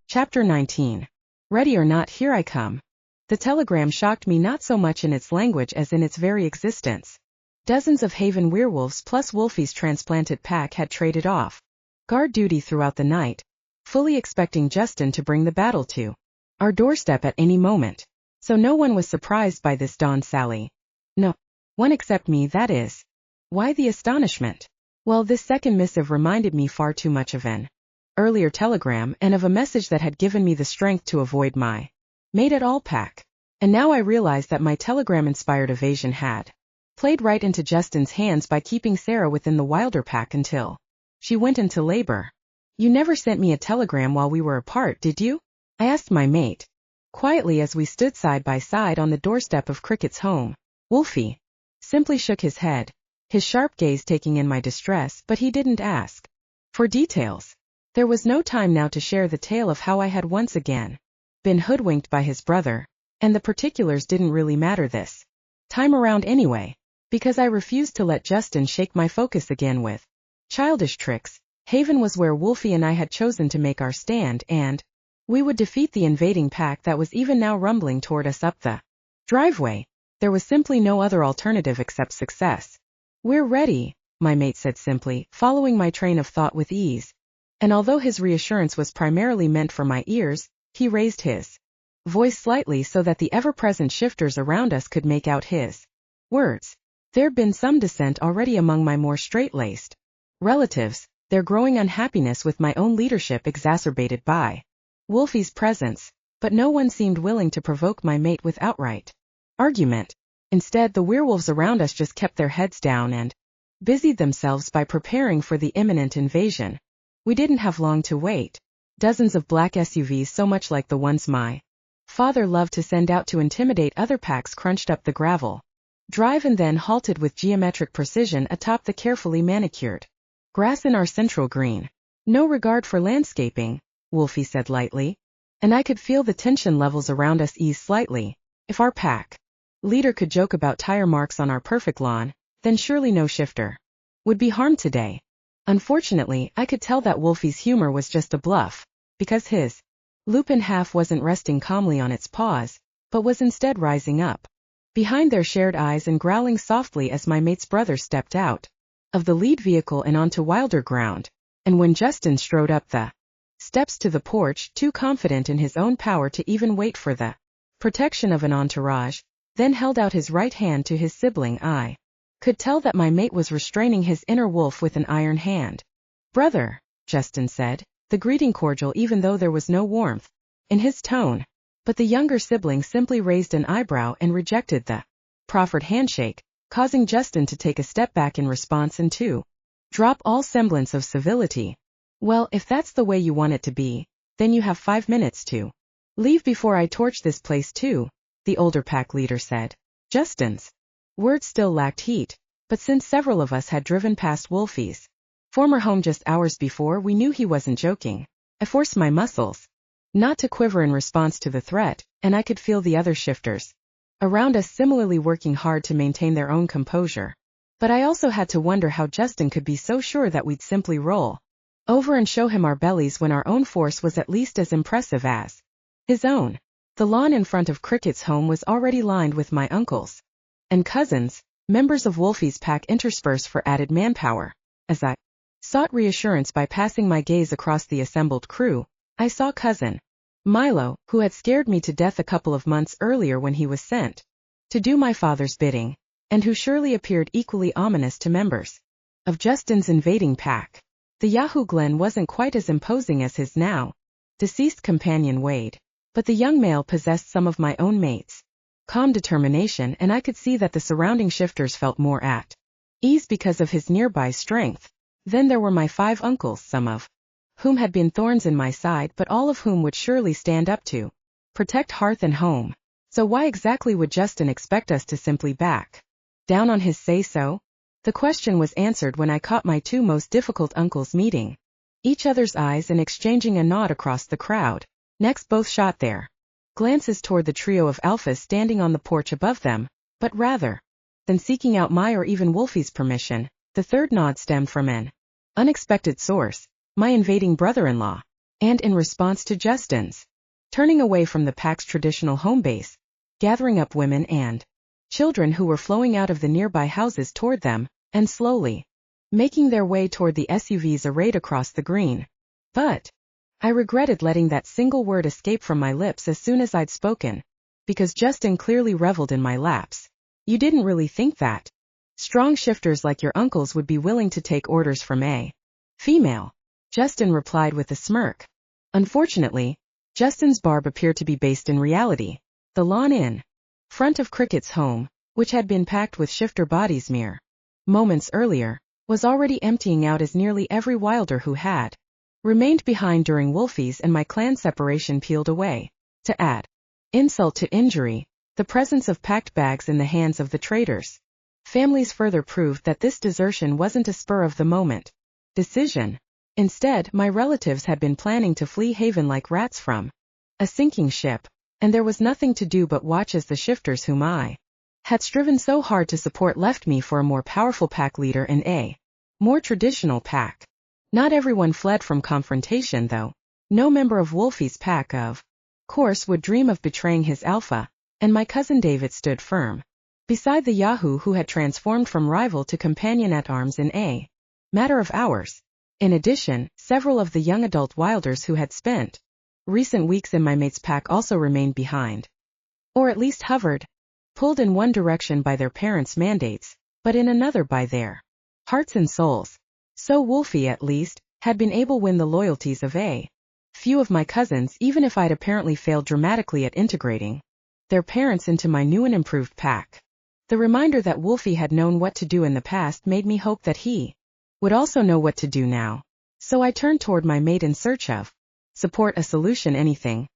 A: Chapter 19. Ready or not, here I come. The telegram shocked me not so much in its language as in its very existence. Dozens of Haven werewolves plus Wolfie's transplanted pack had traded off guard duty throughout the night, fully expecting Justin to bring the battle to our doorstep at any moment. So no one was surprised by this dawn sally. No one except me, that is. Why the astonishment? Well, this second missive reminded me far too much of an earlier telegram and of a message that had given me the strength to avoid my mate at all pack. And now I realized that my telegram-inspired evasion had played right into Justin's hands by keeping Sarah within the wilder pack until she went into labor. You never sent me a telegram while we were apart, did you? I asked my mate quietly as we stood side by side on the doorstep of Cricket's home. Wolfie simply shook his head, his sharp gaze taking in my distress, but he didn't ask for details. There was no time now to share the tale of how I had once again been hoodwinked by his brother, and the particulars didn't really matter this time around anyway, because I refused to let Justin shake my focus again with childish tricks. Haven was where Wolfie and I had chosen to make our stand, and we would defeat the invading pack that was even now rumbling toward us up the driveway. There was simply no other alternative except success. "We're ready," my mate said simply, following my train of thought with ease. And although his reassurance was primarily meant for my ears, he raised his voice slightly so that the ever-present shifters around us could make out his words. There'd been some dissent already among my more straight-laced relatives, their growing unhappiness with my own leadership exacerbated by Wolfie's presence, but no one seemed willing to provoke my mate with outright argument. Instead, the werewolves around us just kept their heads down and busied themselves by preparing for the imminent invasion. We didn't have long to wait. Dozens of black SUVs, so much like the ones my father loved to send out to intimidate other packs, crunched up the gravel drive and then halted with geometric precision atop the carefully manicured grass in our central green. "No regard for landscaping," Wolfie said lightly, and I could feel the tension levels around us ease slightly. If our pack leader could joke about tire marks on our perfect lawn, then surely no shifter would be harmed today. Unfortunately, I could tell that Wolfie's humor was just a bluff, because his lupin half wasn't resting calmly on its paws, but was instead rising up behind their shared eyes and growling softly as my mate's brother stepped out of the lead vehicle and onto wilder ground. And when Justin strode up the steps to the porch, too confident in his own power to even wait for the protection of an entourage, then held out his right hand to his sibling, I could tell that my mate was restraining his inner wolf with an iron hand. "Brother," Justin said, the greeting cordial even though there was no warmth in his tone. But the younger sibling simply raised an eyebrow and rejected the proffered handshake, causing Justin to take a step back in response and to drop all semblance of civility. "Well, if that's the way you want it to be, then you have 5 minutes to leave before I torch this place too," the older pack leader said. Justin's words still lacked heat, but since several of us had driven past Wolfie's former home just hours before, we knew he wasn't joking. I forced my muscles not to quiver in response to the threat, and I could feel the other shifters around us similarly working hard to maintain their own composure. But I also had to wonder how Justin could be so sure that we'd simply roll over and show him our bellies when our own force was at least as impressive as his own. The lawn in front of Cricket's home was already lined with my uncles and cousins, members of Wolfie's pack interspersed for added manpower. As I sought reassurance by passing my gaze across the assembled crew, I saw cousin Milo, who had scared me to death a couple of months earlier when he was sent to do my father's bidding, and who surely appeared equally ominous to members of Justin's invading pack. The Yahoo Glen wasn't quite as imposing as his now deceased companion Wade, but the young male possessed some of my own mates' calm determination, and I could see that the surrounding shifters felt more at ease because of his nearby strength. Then there were my 5 uncles, some of whom had been thorns in my side, but all of whom would surely stand up to protect hearth and home. So why exactly would Justin expect us to simply back down on his say-so? The question was answered when I caught my 2 most difficult uncles meeting each other's eyes and exchanging a nod across the crowd. Next, both shot their glances toward the trio of alphas standing on the porch above them, but rather than seeking out my or even Wolfie's permission, the third nod stemmed from an unexpected source, my invading brother-in-law. And in response to Justin's turning away from the pack's traditional home base, gathering up women and children who were flowing out of the nearby houses toward them, and slowly making their way toward the SUVs arrayed across the green. But I regretted letting that single word escape from my lips as soon as I'd spoken, because Justin clearly reveled in my lapse. "You didn't really think that strong shifters like your uncles would be willing to take orders from a female?" Justin replied with a smirk. Unfortunately, Justin's barb appeared to be based in reality. The lawn in front of Cricket's home, which had been packed with shifter bodies mere moments earlier, was already emptying out as nearly every wilder who had remained behind during Wolfie's and my clan separation peeled away. To add insult to injury, the presence of packed bags in the hands of the traders' families further proved that this desertion wasn't a spur-of-the-moment decision. Instead, my relatives had been planning to flee Haven like rats from a sinking ship, and there was nothing to do but watch as the shifters whom I had striven so hard to support left me for a more powerful pack leader and a more traditional pack. Not everyone fled from confrontation, though. No member of Wolfie's pack of course would dream of betraying his alpha, and my cousin David stood firm beside the Yahoo who had transformed from rival to companion at arms in a matter of hours. In addition, several of the young adult wilders who had spent recent weeks in my mate's pack also remained behind. Or at least hovered, pulled in one direction by their parents' mandates, but in another by their hearts and souls. So Wolfie, at least, had been able to win the loyalties of a few of my cousins, even if I'd apparently failed dramatically at integrating their parents into my new and improved pack. The reminder that Wolfie had known what to do in the past made me hope that he would also know what to do now. So I turned toward my mate in search of support, a solution, anything.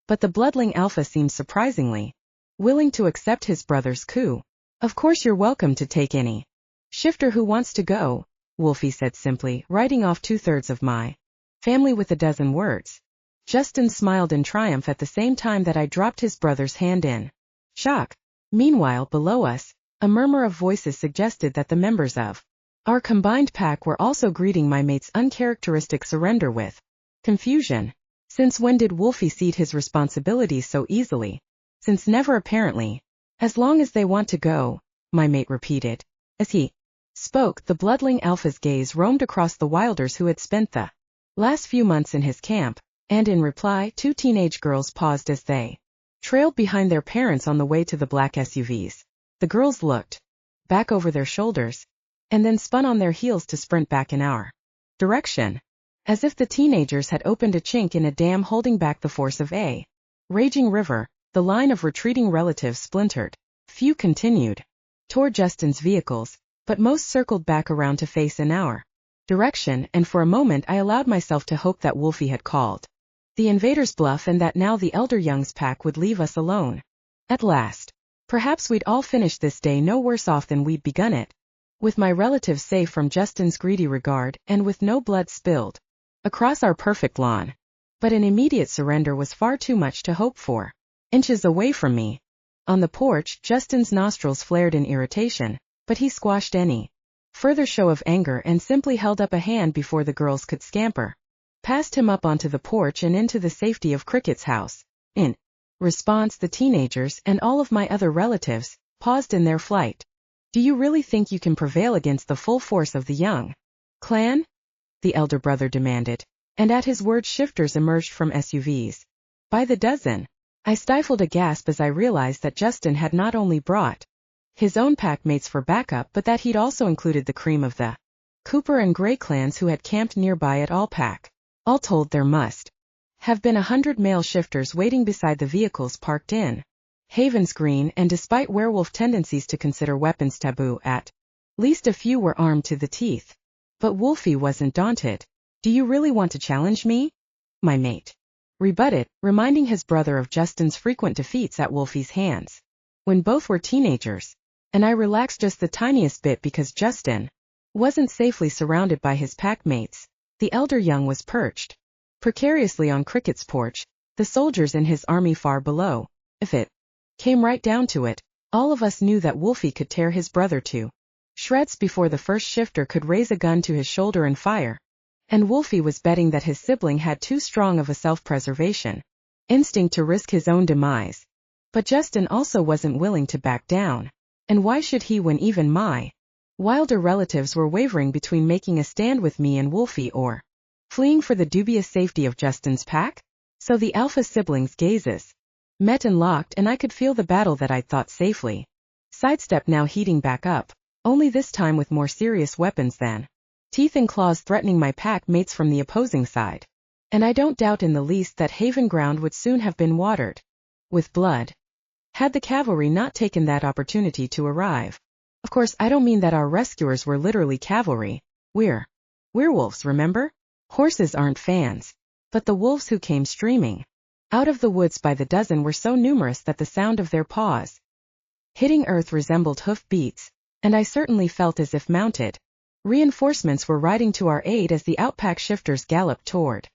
A: But the bloodling alpha seemed surprisingly willing to accept his brother's coup. Of course you're welcome to take any shifter who wants to go, Wolfie said simply, writing off 2/3 of my family with a dozen words. Justin smiled in triumph at the same time that I dropped his brother's hand in shock. Meanwhile, below us, a murmur of voices suggested that the members of our combined pack were also greeting my mate's uncharacteristic surrender with confusion. Since when did Wolfie cede his responsibilities so easily? Since never, apparently. As long as they want to go, my mate repeated. As he spoke, the bloodling alpha's gaze roamed across the wilders who had spent the last few months in his camp, and in reply, 2 teenage girls paused as they trailed behind their parents on the way to the black SUVs. The girls looked back over their shoulders, and then spun on their heels to sprint back in our direction, as if the teenagers had opened a chink in a dam holding back the force of a raging river. The line of retreating relatives splintered. Few continued toward Justin's vehicles, but most circled back around to face in our direction, and for a moment I allowed myself to hope that Wolfie had called the invaders' bluff and that now the elder Young's pack would leave us alone. At last. Perhaps we'd all finish this day no worse off than we'd begun it, with my relatives safe from Justin's greedy regard and with no blood spilled across our perfect lawn. But an immediate surrender was far too much to hope for. Inches away from me, on the porch, Justin's nostrils flared in irritation, but he squashed any further show of anger and simply held up a hand before the girls could scamper past him up onto the porch and into the safety of Cricket's house. In response, the teenagers and all of my other relatives paused in their flight. Do you really think you can prevail against the full force of the Young clan? The elder brother demanded, and at his words shifters emerged from SUVs by the dozen. I stifled a gasp as I realized that Justin had not only brought his own pack mates for backup but that he'd also included the cream of the Cooper and Gray clans who had camped nearby at all pack. All told, there must have been 100 male shifters waiting beside the vehicles parked in Havens Green, and despite werewolf tendencies to consider weapons taboo, at least a few were armed to the teeth. But Wolfie wasn't daunted. Do you really want to challenge me? My mate rebutted, reminding his brother of Justin's frequent defeats at Wolfie's hands when both were teenagers, and I relaxed just the tiniest bit because Justin wasn't safely surrounded by his pack mates. The elder Young was perched precariously on Cricket's porch, the soldiers in his army far below. If it came right down to it, all of us knew that Wolfie could tear his brother to shreds before the first shifter could raise a gun to his shoulder and fire. And Wolfie was betting that his sibling had too strong of a self-preservation instinct to risk his own demise. But Justin also wasn't willing to back down. And why should he when even my wilder relatives were wavering between making a stand with me and Wolfie or fleeing for the dubious safety of Justin's pack? So the alpha siblings' gazes met and locked, and I could feel the battle that I'd thought safely sidestepped now heating back up, only this time with more serious weapons than teeth and claws threatening my pack mates from the opposing side. And I don't doubt in the least that Haven ground would soon have been watered with blood, had the cavalry not taken that opportunity to arrive. Of course, I don't mean that our rescuers were literally cavalry. We're werewolves, remember? Horses aren't fans. But the wolves who came streaming out of the woods by the dozen were so numerous that the sound of their paws hitting earth resembled hoof beats, and I certainly felt as if mounted reinforcements were riding to our aid as the outpack shifters galloped toward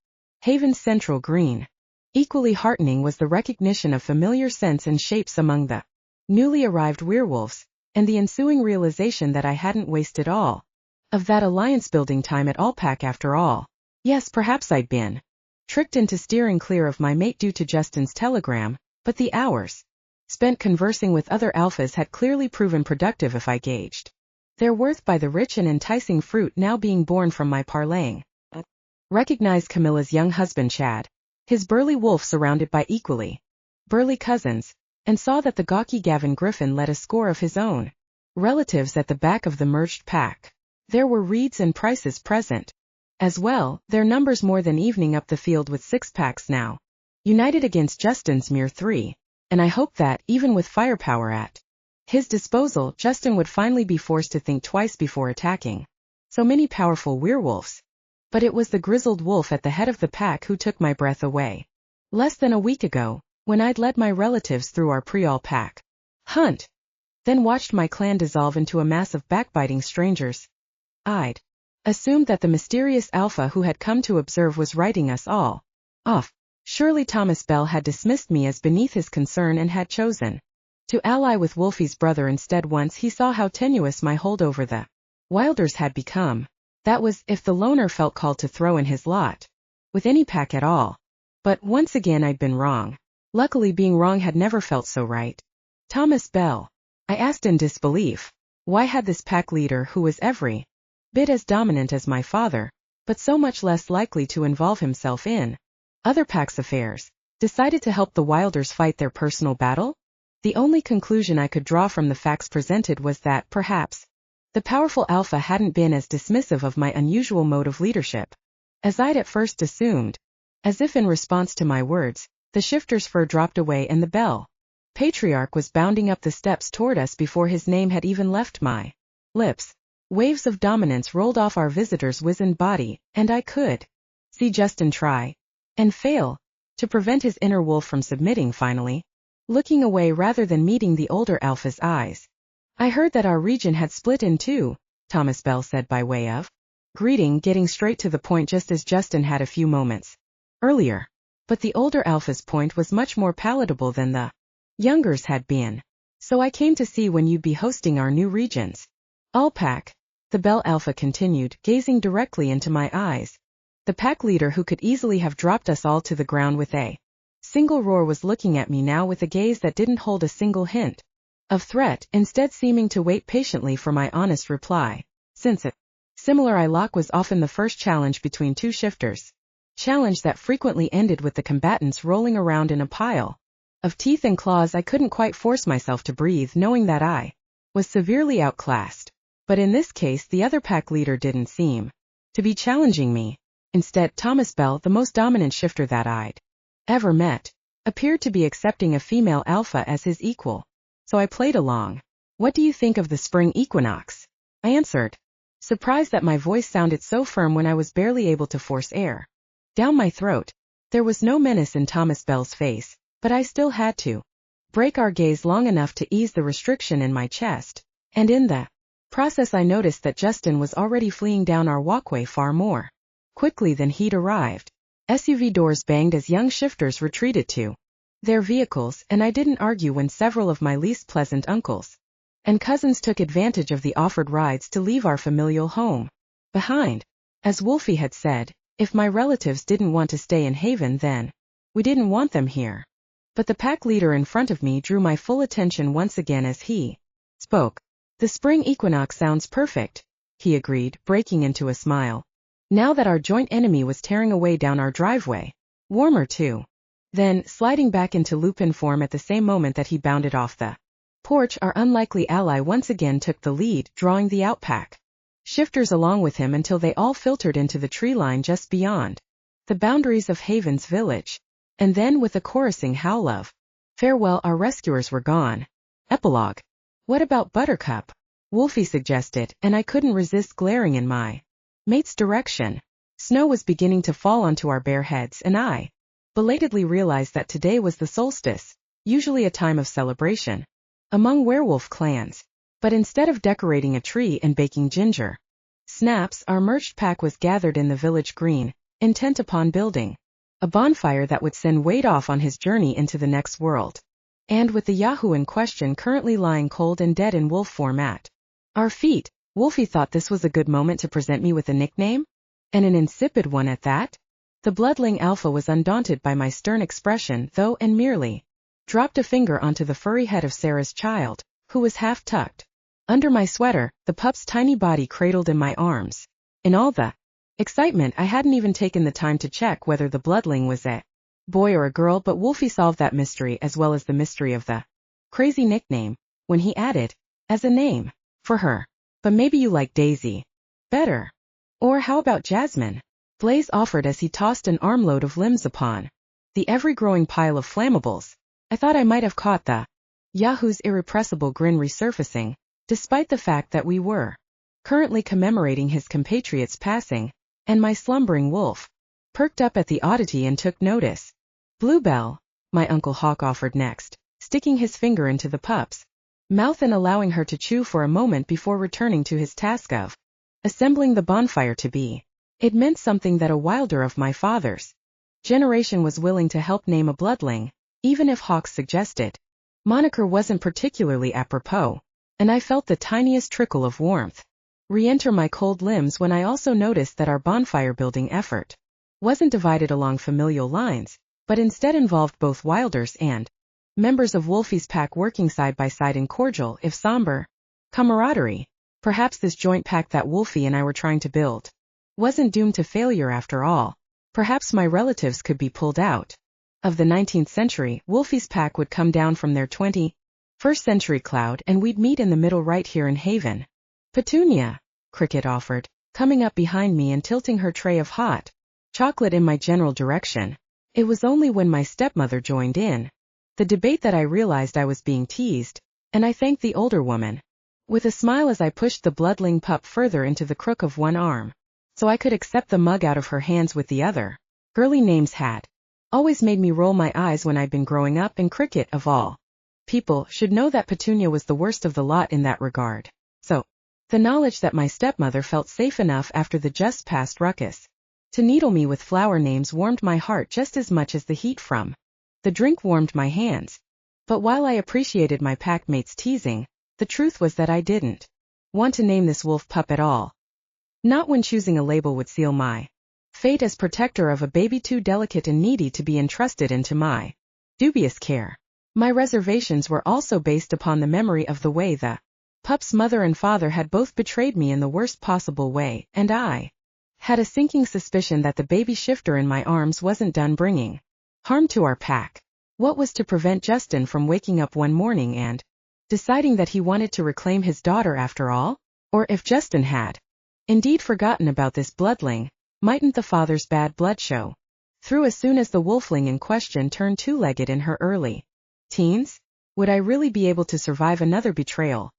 A: Haven's Central Green. Equally heartening was the recognition of familiar scents and shapes among the newly arrived werewolves, and the ensuing realization that I hadn't wasted all of that alliance building time at all pack after all. Yes, perhaps I'd been tricked into steering clear of my mate due to Justin's telegram, but the hours spent conversing with other alphas had clearly proven productive if I gauged their worth by the rich and enticing fruit now being born from my parlaying. Recognized Camilla's young husband Chad, his burly wolf surrounded by equally burly cousins, and saw that the gawky Gavin Griffin led a score of his own relatives at the back of the merged pack. There were Reeds and Prices present as well, their numbers more than evening up the field with 6 packs now united against Justin's mere 3, and I hoped that, even with firepower at his disposal, Justin would finally be forced to think twice before attacking so many powerful werewolves. But it was the grizzled wolf at the head of the pack who took my breath away. Less than a week ago, when I'd led my relatives through our pre-all pack hunt, then watched my clan dissolve into a mass of backbiting strangers, I'd assumed that the mysterious alpha who had come to observe was writing us all off. Surely Thomas Bell had dismissed me as beneath his concern and had chosen to ally with Wolfie's brother instead once he saw how tenuous my hold over the Wilders had become. That was, if the loner felt called to throw in his lot with any pack at all. But once again I'd been wrong. Luckily being wrong had never felt so right. Thomas Bell, I asked in disbelief. Why had this pack leader, who was every bit as dominant as my father, but so much less likely to involve himself in other packs' affairs, decided to help the Wilders fight their personal battle? The only conclusion I could draw from the facts presented was that, perhaps, the powerful alpha hadn't been as dismissive of my unusual mode of leadership as I'd at first assumed. As if in response to my words, the shifter's fur dropped away and the Bell patriarch was bounding up the steps toward us before his name had even left my lips. Waves of dominance rolled off our visitor's wizened body, and I could see Justin try and fail to prevent his inner wolf from submitting finally, looking away rather than meeting the older alpha's eyes. I heard that our region had split in two, Thomas Bell said by way of greeting, getting straight to the point just as Justin had a few moments earlier. But the older alpha's point was much more palatable than the younger's had been. So I came to see when you'd be hosting our new regions. All pack, the Bell Alpha continued, gazing directly into my eyes. The pack leader who could easily have dropped us all to the ground with a single roar was looking at me now with a gaze that didn't hold a single hint of threat, instead seeming to wait patiently for my honest reply. Since a similar eye-lock was often the first challenge between two shifters, challenge that frequently ended with the combatants rolling around in a pile of teeth and claws, I couldn't quite force myself to breathe, knowing that I was severely outclassed. But in this case the other pack leader didn't seem to be challenging me. Instead, Thomas Bell, the most dominant shifter that I'd ever met, appeared to be accepting a female alpha as his equal. So I played along. What do you think of the spring equinox? I answered, surprised that my voice sounded so firm when I was barely able to force air down my throat. There was no menace in Thomas Bell's face, but I still had to break our gaze long enough to ease the restriction in my chest, and in the process I noticed that Justin was already fleeing down our walkway far more quickly than he'd arrived. SUV doors banged as young shifters retreated to their vehicles, and I didn't argue when several of my least pleasant uncles and cousins took advantage of the offered rides to leave our familial home behind. As Wolfie had said, if my relatives didn't want to stay in Haven, then we didn't want them here. But the pack leader in front of me drew my full attention once again as he spoke. The spring equinox sounds perfect, he agreed, breaking into a smile. Now that our joint enemy was tearing away down our driveway. Warmer too. Then, sliding back into lupin form at the same moment that he bounded off the porch, our unlikely ally once again took the lead, drawing the outpack shifters along with him until they all filtered into the tree line just beyond the boundaries of Haven's village. And then, with a chorusing howl of farewell, our rescuers were gone. Epilogue. What about Buttercup? Wolfie suggested, and I couldn't resist glaring in my mate's direction. Snow was beginning to fall onto our bare heads, and I belatedly realized that today was the solstice, usually a time of celebration among werewolf clans. But instead of decorating a tree and baking ginger snaps, our merged pack was gathered in the village green, intent upon building a bonfire that would send Wade off on his journey into the next world. And with the Yahoo in question currently lying cold and dead in wolf form at our feet, Wolfie thought this was a good moment to present me with a nickname, and an insipid one at that. The bloodling alpha was undaunted by my stern expression though and merely dropped a finger onto the furry head of Sarah's child, who was half tucked under my sweater, the pup's tiny body cradled in my arms. In all the excitement, I hadn't even taken the time to check whether the bloodling was a boy or a girl, but Wolfie solved that mystery as well as the mystery of the crazy nickname, when he added, as a name, for her. But maybe you like Daisy better. Or how about Jasmine? Blaze offered as he tossed an armload of limbs upon the ever-growing pile of flammables. I thought I might have caught the Yahoo's irrepressible grin resurfacing, despite the fact that we were currently commemorating his compatriot's passing, and my slumbering wolf perked up at the oddity and took notice. Bluebell, my Uncle Hawk offered next, sticking his finger into the pup's mouth and allowing her to chew for a moment before returning to his task of assembling the bonfire to be. It meant something that a wilder of my father's generation was willing to help name a bloodling, even if Hawk's suggested moniker wasn't particularly apropos, and I felt the tiniest trickle of warmth re-enter my cold limbs when I also noticed that our bonfire-building effort wasn't divided along familial lines, but instead involved both wilders and members of Wolfie's pack working side by side in cordial, if somber, camaraderie. Perhaps this joint pack that Wolfie and I were trying to build wasn't doomed to failure after all. Perhaps my relatives could be pulled out of the 19th century. Wolfie's pack would come down from their 21st century cloud and we'd meet in the middle right here in Haven. Petunia, Cricket offered, coming up behind me and tilting her tray of hot chocolate in my general direction. It was only when my stepmother joined in the debate that I realized I was being teased, and I thanked the older woman with a smile as I pushed the bloodling pup further into the crook of one arm, so I could accept the mug out of her hands with the other. Girly names had always made me roll my eyes when I'd been growing up, and Cricket, of all people, should know that Petunia was the worst of the lot in that regard. So, the knowledge that my stepmother felt safe enough after the just past ruckus to needle me with flower names warmed my heart just as much as the heat from the drink warmed my hands. But while I appreciated my pack mate's teasing, the truth was that I didn't want to name this wolf pup at all. Not when choosing a label would seal my fate as protector of a baby too delicate and needy to be entrusted into my dubious care. My reservations were also based upon the memory of the way the pup's mother and father had both betrayed me in the worst possible way, and I had a sinking suspicion that the baby shifter in my arms wasn't done bringing harm to our pack. What was to prevent Justin from waking up one morning and deciding that he wanted to reclaim his daughter after all? Or if Justin had indeed forgotten about this bloodling, mightn't the father's bad blood show through as soon as the wolfling in question turned two-legged in her early teens? Would I really be able to survive another betrayal?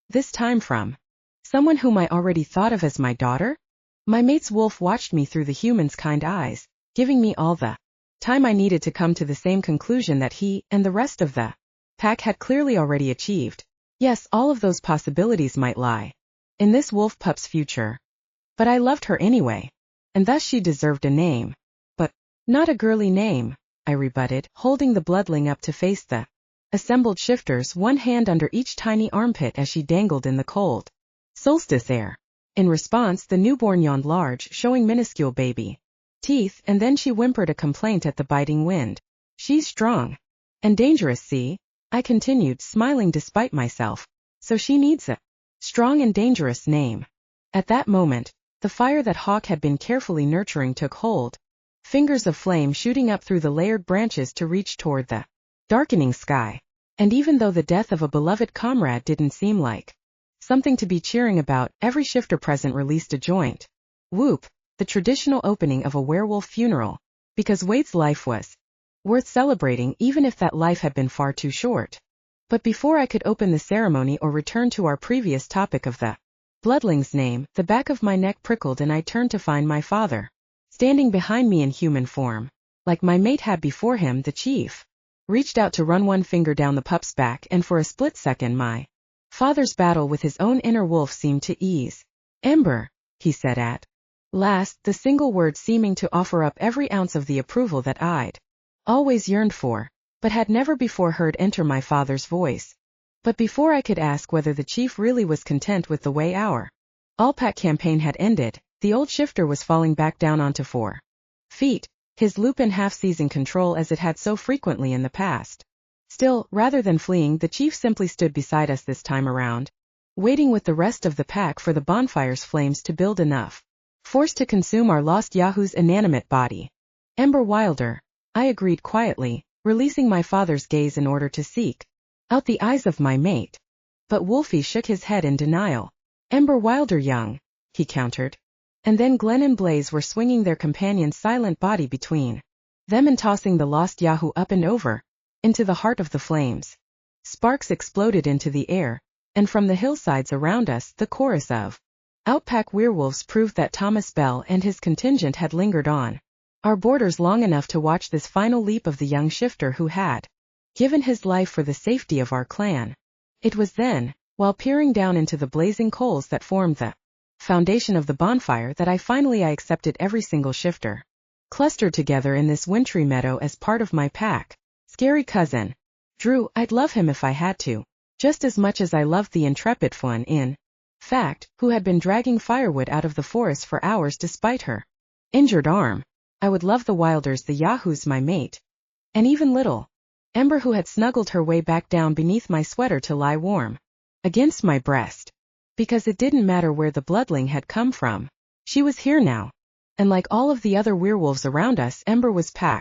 A: This time from someone whom I already thought of as my daughter? My mate's wolf watched me through the human's kind eyes, giving me all the time I needed to come to the same conclusion that he and the rest of the pack had clearly already achieved. Yes, all of those possibilities might lie in this wolf pup's future. But I loved her anyway, and thus she deserved a name. But not a girly name, I rebutted, holding the bloodling up to face the assembled shifters, one hand under each tiny armpit as she dangled in the cold solstice air. In response, the newborn yawned large, showing minuscule baby teeth, and then she whimpered a complaint at the biting wind. She's strong and dangerous, see? I continued, smiling despite myself. So she needs a strong and dangerous name. At that moment, the fire that Hawk had been carefully nurturing took hold, fingers of flame shooting up through the layered branches to reach toward the darkening sky. And even though the death of a beloved comrade didn't seem like something to be cheering about, every shifter present released a joint whoop, the traditional opening of a werewolf funeral, because Wade's life was worth celebrating even if that life had been far too short. But before I could open the ceremony or return to our previous topic of the bloodling's name, the back of my neck prickled and I turned to find my father standing behind me in human form. Like my mate had before him, the chief reached out to run one finger down the pup's back, and for a split second my father's battle with his own inner wolf seemed to ease. "Ember," he said at last, the single word seeming to offer up every ounce of the approval that I'd always yearned for, but had never before heard enter my father's voice. But before I could ask whether the chief really was content with the way our All-pack campaign had ended, the old shifter was falling back down onto 4 feet, his Lupin half-seizing control as it had so frequently in the past. Still, rather than fleeing, the chief simply stood beside us this time around, waiting with the rest of the pack for the bonfire's flames to build enough force to consume our lost Yahoo's inanimate body. Ember Wilder, I agreed quietly, releasing my father's gaze in order to seek out the eyes of my mate. But Wolfie shook his head in denial. Ember Wilder young, he countered. And then Glenn and Blaze were swinging their companion's silent body between them and tossing the lost Yahoo up and over, into the heart of the flames. Sparks exploded into the air, and from the hillsides around us the chorus of outpack werewolves proved that Thomas Bell and his contingent had lingered on our borders long enough to watch this final leap of the young shifter who had given his life for the safety of our clan. It was then, while peering down into the blazing coals that formed the foundation of the bonfire, that I accepted every single shifter clustered together in this wintry meadow as part of my pack. Scary cousin. Drew, I'd love him if I had to, just as much as I loved the intrepid one in fact, who had been dragging firewood out of the forest for hours despite her injured arm. I would love the Wilders, the Yahoos, my mate. And even little Ember, who had snuggled her way back down beneath my sweater to lie warm against my breast. Because it didn't matter where the bloodling had come from. She was here now. And like all of the other werewolves around us, Ember was packed